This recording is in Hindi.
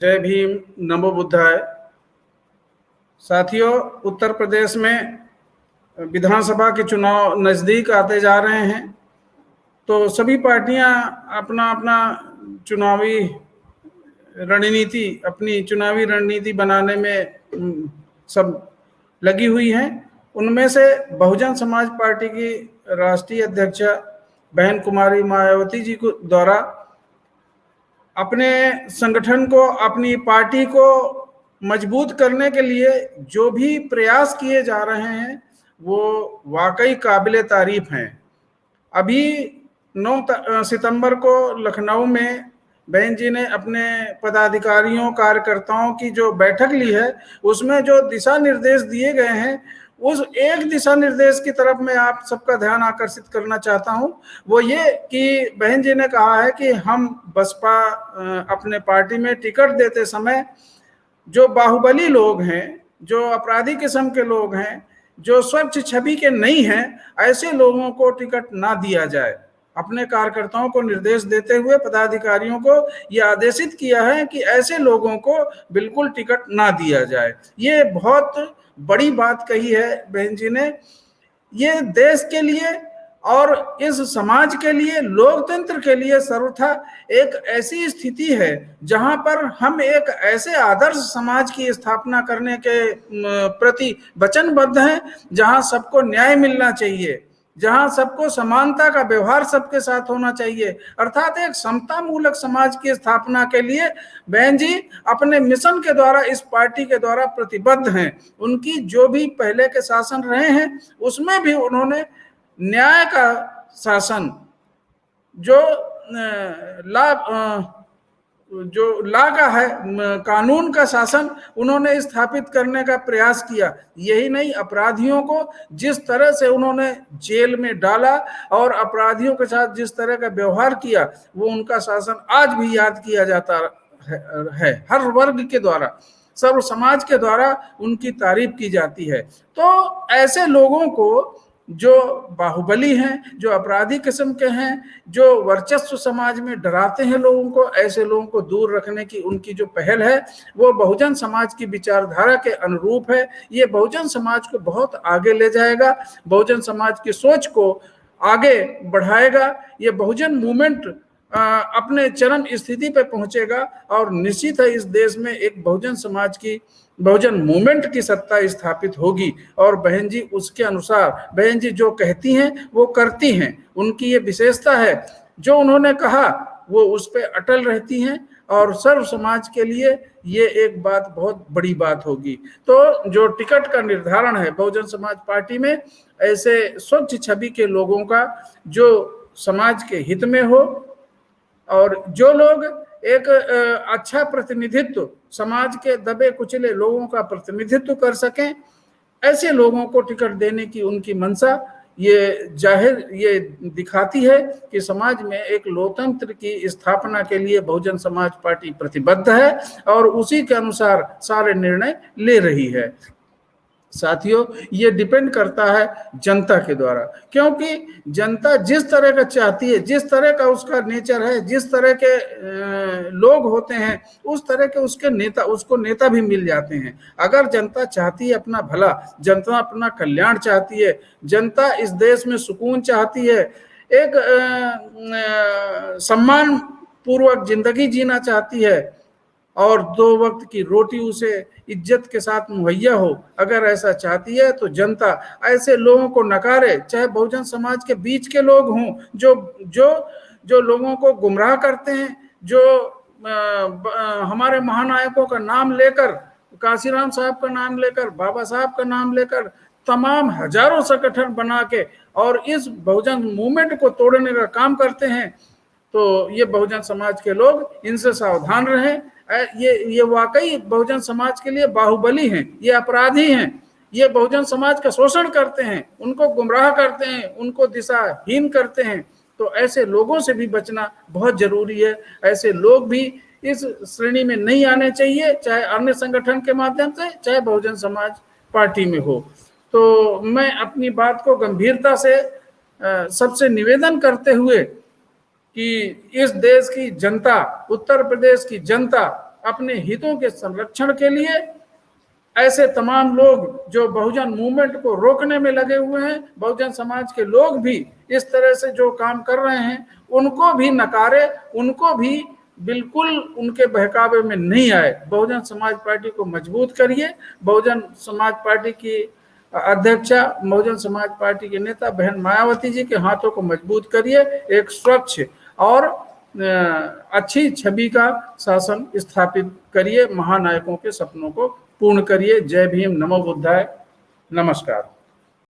जय भीम, नमो बुद्धाय। साथियों, उत्तर प्रदेश में विधानसभा के चुनाव नज़दीक आते जा रहे हैं, तो सभी पार्टियां अपना अपना अपनी चुनावी रणनीति बनाने में सब लगी हुई हैं। उनमें से बहुजन समाज पार्टी की राष्ट्रीय अध्यक्ष बहन कुमारी मायावती जी को द्वारा अपने संगठन को, अपनी पार्टी को मजबूत करने के लिए जो भी प्रयास किए जा रहे हैं वो वाकई काबिले तारीफ हैं। अभी 9 सितंबर को लखनऊ में बहन जी ने अपने पदाधिकारियों, कार्यकर्ताओं की जो बैठक ली है, उसमें जो दिशा निर्देश दिए गए हैं, उस एक दिशा निर्देश की तरफ मैं आप सबका ध्यान आकर्षित करना चाहता हूं। वो ये कि बहन जी ने कहा है कि हम बसपा अपने पार्टी में टिकट देते समय जो बाहुबली लोग हैं, जो अपराधी किस्म के लोग हैं, जो स्वच्छ छवि के नहीं हैं, ऐसे लोगों को टिकट ना दिया जाए। अपने कार्यकर्ताओं को निर्देश देते हुए पदाधिकारियों को यह आदेशित किया है कि ऐसे लोगों को बिल्कुल टिकट ना दिया जाए। ये बहुत बड़ी बात कही है बहन जी ने। ये देश के लिए और इस समाज के लिए, लोकतंत्र के लिए सर्वथा एक ऐसी स्थिति है जहां पर हम एक ऐसे आदर्श समाज की स्थापना करने के प्रति वचनबद्ध हैं, जहां सबको न्याय मिलना चाहिए, जहां सबको समानता का व्यवहार सबके साथ होना चाहिए, अर्थात एक समता मूलक समाज की स्थापना के लिए बहन जी अपने मिशन के द्वारा, इस पार्टी के द्वारा प्रतिबद्ध हैं। उनकी जो भी पहले के शासन रहे हैं उसमें भी उन्होंने न्याय का शासन, जो ला का है, कानून का शासन उन्होंने स्थापित करने का प्रयास किया। यही नहीं, अपराधियों को जिस तरह से उन्होंने जेल में डाला और अपराधियों के साथ जिस तरह का व्यवहार किया, वो उनका शासन आज भी याद किया जाता है। हर वर्ग के द्वारा, सर्व समाज के द्वारा उनकी तारीफ की जाती है। तो ऐसे लोगों को, जो बाहुबली हैं, जो अपराधी किस्म के हैं, जो वर्चस्व समाज में डराते हैं लोगों को, ऐसे लोगों को दूर रखने की उनकी जो पहल है वो बहुजन समाज की विचारधारा के अनुरूप है। ये बहुजन समाज को बहुत आगे ले जाएगा, बहुजन समाज की सोच को आगे बढ़ाएगा। ये बहुजन मूवमेंट अपने चरम स्थिति पे पहुंचेगा और निश्चित है इस देश में एक बहुजन मूवमेंट की सत्ता स्थापित होगी। और बहन जी उसके अनुसार, बहन जी जो कहती हैं वो करती हैं। उनकी ये विशेषता है, जो उन्होंने कहा वो उस पर अटल रहती हैं और सर्व समाज के लिए ये एक बात बहुत बड़ी बात होगी। तो जो टिकट का निर्धारण है बहुजन समाज पार्टी में, ऐसे स्वच्छ छवि के लोगों का, जो समाज के हित में हो और जो लोग एक अच्छा प्रतिनिधित्व, समाज के दबे कुचले लोगों का प्रतिनिधित्व कर सकें, ऐसे लोगों को टिकट देने की उनकी मंशा ये दिखाती है कि समाज में एक लोकतंत्र की स्थापना के लिए बहुजन समाज पार्टी प्रतिबद्ध है और उसी के अनुसार सारे निर्णय ले रही है। साथियों, ये डिपेंड करता है जनता के द्वारा, क्योंकि जनता जिस तरह का चाहती है, जिस तरह का उसका नेचर है, जिस तरह के लोग होते हैं, उस तरह के उसको नेता भी मिल जाते हैं। अगर जनता चाहती है अपना भला, जनता अपना कल्याण चाहती है, जनता इस देश में सुकून चाहती है, एक सम्मान पूर्वक जिंदगी जीना चाहती है और 2 वक्त की रोटी उसे इज्जत के साथ मुहैया हो, अगर ऐसा चाहती है तो जनता ऐसे लोगों को नकारे, चाहे बहुजन समाज के बीच के लोग हों, जो लोगों को गुमराह करते हैं, जो हमारे महानायकों का नाम लेकर, काशीराम साहब का नाम लेकर, बाबा साहब का नाम लेकर तमाम हजारों संगठन बना के और इस बहुजन मूवमेंट को तोड़ने का काम करते हैं। तो ये बहुजन समाज के लोग इनसे सावधान रहें। ये वाकई बहुजन समाज के लिए बाहुबली हैं, ये अपराधी हैं, ये बहुजन समाज का शोषण करते हैं, उनको गुमराह करते हैं, उनको दिशाहीन करते हैं। तो ऐसे लोगों से भी बचना बहुत जरूरी है। ऐसे लोग भी इस श्रेणी में नहीं आने चाहिए, चाहे अन्य संगठन के माध्यम से, चाहे बहुजन समाज पार्टी में हो। तो मैं अपनी बात को गंभीरता से सबसे निवेदन करते हुए कि इस देश की जनता, उत्तर प्रदेश की जनता अपने हितों के संरक्षण के लिए ऐसे तमाम लोग जो बहुजन मूवमेंट को रोकने में लगे हुए हैं, बहुजन समाज के लोग भी इस तरह से जो काम कर रहे हैं उनको भी नकारे, उनको भी बिल्कुल उनके बहकावे में नहीं आए। बहुजन समाज पार्टी को मजबूत करिए। बहुजन समाज पार्टी की अध्यक्षा, बहुजन समाज पार्टी के नेता बहन मायावती जी के हाथों को मजबूत करिए। एक स्वच्छ और अच्छी छवि का शासन स्थापित करिए। महानायकों के सपनों को पूर्ण करिए। जय भीम, नमो बुद्धाय, नमस्कार।